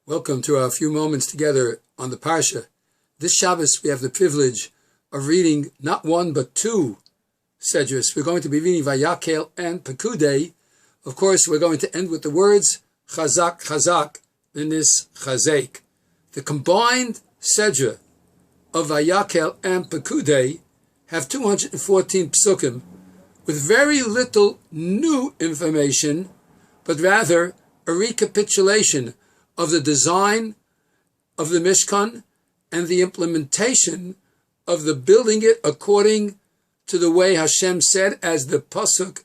Welcome to our few moments together on the Parsha. This Shabbos we have the privilege of reading not one but two Sedras. We're going to be reading Vayakhel and Pekudei. Of course, we're going to end with the words Chazak, Chazak, V'nis Chazek. The combined Sedra of Vayakhel and Pekudei have 214 psukim with very little new information, but rather a recapitulation of the design of the Mishkan and the implementation of the building it according to the way Hashem said, as the pasuk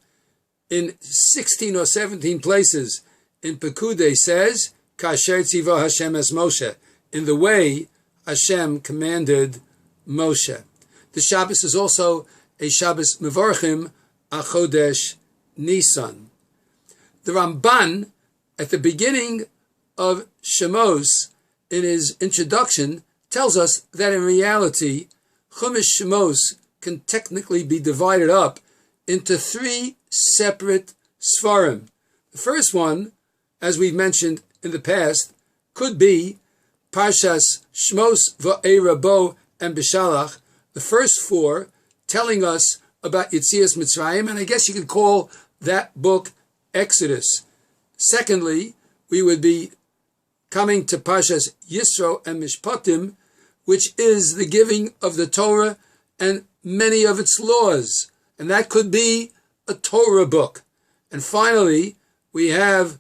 in 16 or 17 places in Pekudei says, Kasher tziva Hashem es Moshe, in the way Hashem commanded Moshe. The Shabbos is also a Shabbos Mevorchim Achodesh Nisan. The Ramban, at the beginning of Shemos, in his introduction, tells us that in reality, Chumash Shemos can technically be divided up into three separate Sfarim. The first one, as we've mentioned in the past, could be Parshas Shmos Va'era Bo and Bishalach, the first four, telling us about Yetzias Mitzrayim, and I guess you could call that book Exodus. Secondly, we would be coming to Parshas Yisro and Mishpatim, which is the giving of the Torah and many of its laws, and that could be a Torah book. And finally, we have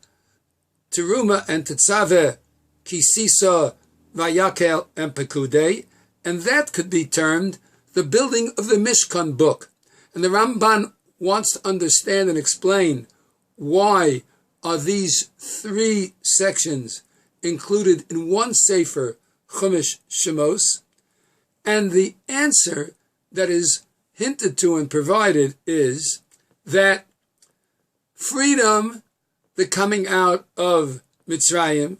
Teruma and Tetzaveh, Kisisa, Vayakhel, and Pekudei, and that could be termed the building of the Mishkan book. And the Ramban wants to understand and explain why are these three sections included in one Sefer, Chumash Shemos, and the answer that is hinted to and provided is that freedom, the coming out of Mitzrayim,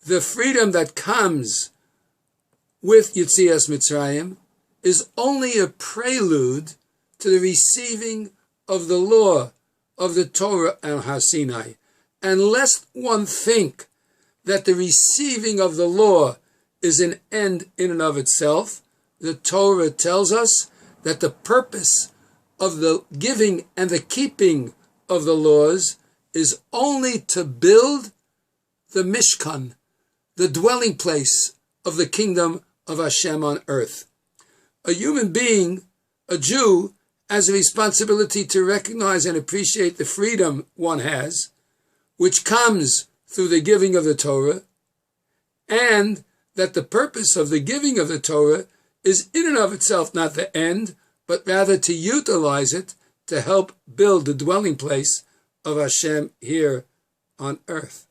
the freedom that comes with Yetzias Mitzrayim, is only a prelude to the receiving of the law of the Torah and HaSinai. And lest one think that the receiving of the law is an end in and of itself, the Torah tells us that the purpose of the giving and the keeping of the laws is only to build the Mishkan, the dwelling place of the kingdom of Hashem on earth. A human being, a Jew, has a responsibility to recognize and appreciate the freedom one has, which comes through the giving of the Torah, and that the purpose of the giving of the Torah is in and of itself not the end, but rather to utilize it to help build the dwelling place of Hashem here on earth.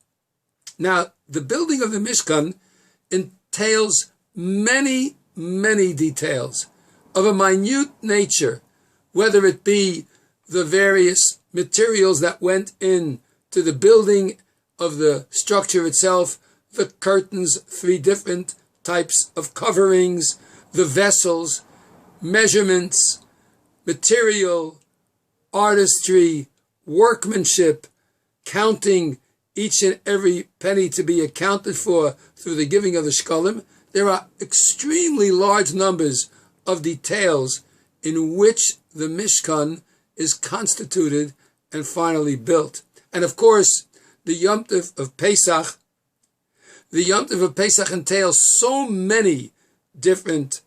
Now, the building of the Mishkan entails many, many details of a minute nature, whether it be the various materials that went in to the building of the structure itself, the curtains, three different types of coverings, the vessels, measurements, material, artistry, workmanship, counting each and every penny to be accounted for through the giving of the shkalim. There are extremely large numbers of details in which the Mishkan is constituted and finally built. And of course, the Yom Tov of Pesach, entails so many different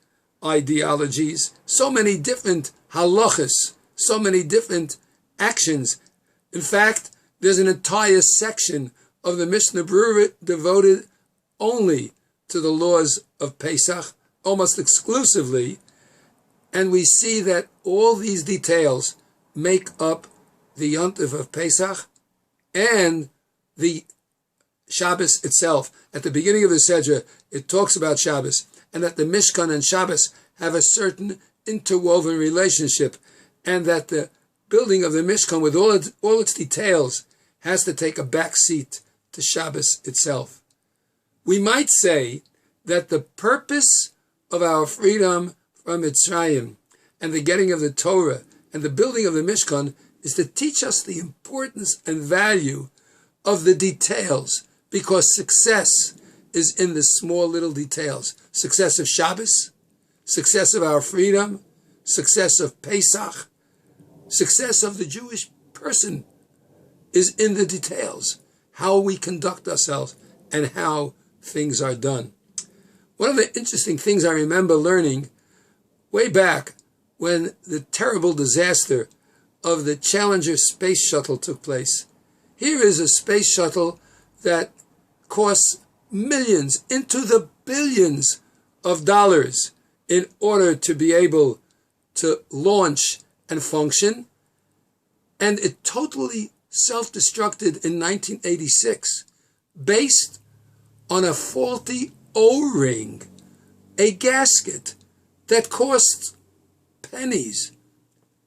ideologies, so many different halachas, so many different actions. In fact, there's an entire section of the Mishnah Berurah devoted only to the laws of Pesach, almost exclusively, and we see that all these details make up the Yom Tov of Pesach and the Shabbos itself. At the beginning of the Sedra, it talks about Shabbos, and that the Mishkan and Shabbos have a certain interwoven relationship, and that the building of the Mishkan with all its details has to take a back seat to Shabbos itself. We might say that the purpose of our freedom from Mitzrayim and the getting of the Torah and the building of the Mishkan is to teach us the importance and value of the details, because success is in the small little details. Success of Shabbos, success of our freedom, success of Pesach, success of the Jewish person is in the details, how we conduct ourselves and how things are done. One of the interesting things I remember learning way back when the terrible disaster of the Challenger space shuttle took place. Here is a space shuttle that costs millions into the billions of dollars in order to be able to launch and function, and it totally self-destructed in 1986 based on a faulty O-ring, a gasket that costs pennies.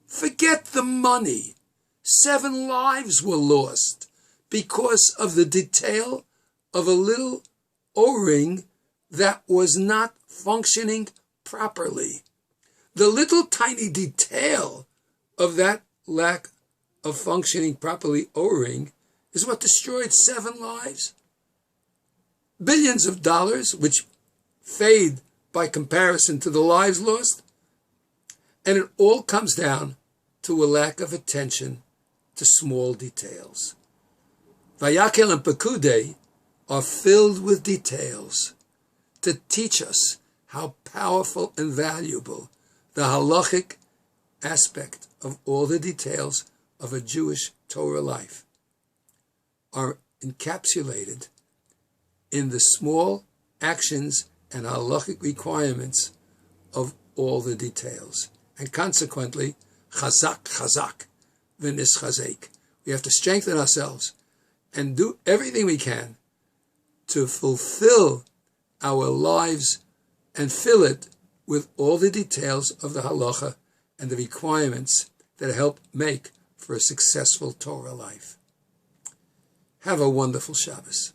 Forget the money. 7 lives were lost because of the detail of a little O-ring that was not functioning properly. The little tiny detail of that lack of functioning properly O-ring is what destroyed 7 lives. Billions of dollars, which fade by comparison to the lives lost. And it all comes down to a lack of attention to small details. Vayakhel and Pekudei are filled with details to teach us how powerful and valuable the halachic aspect of all the details of a Jewish Torah life are encapsulated in the small actions and halachic requirements of all the details. And consequently, chazak, v'nis chazek. We have to strengthen ourselves and do everything we can to fulfill our lives and fill it with all the details of the halacha and the requirements that help make for a successful Torah life. Have a wonderful Shabbos.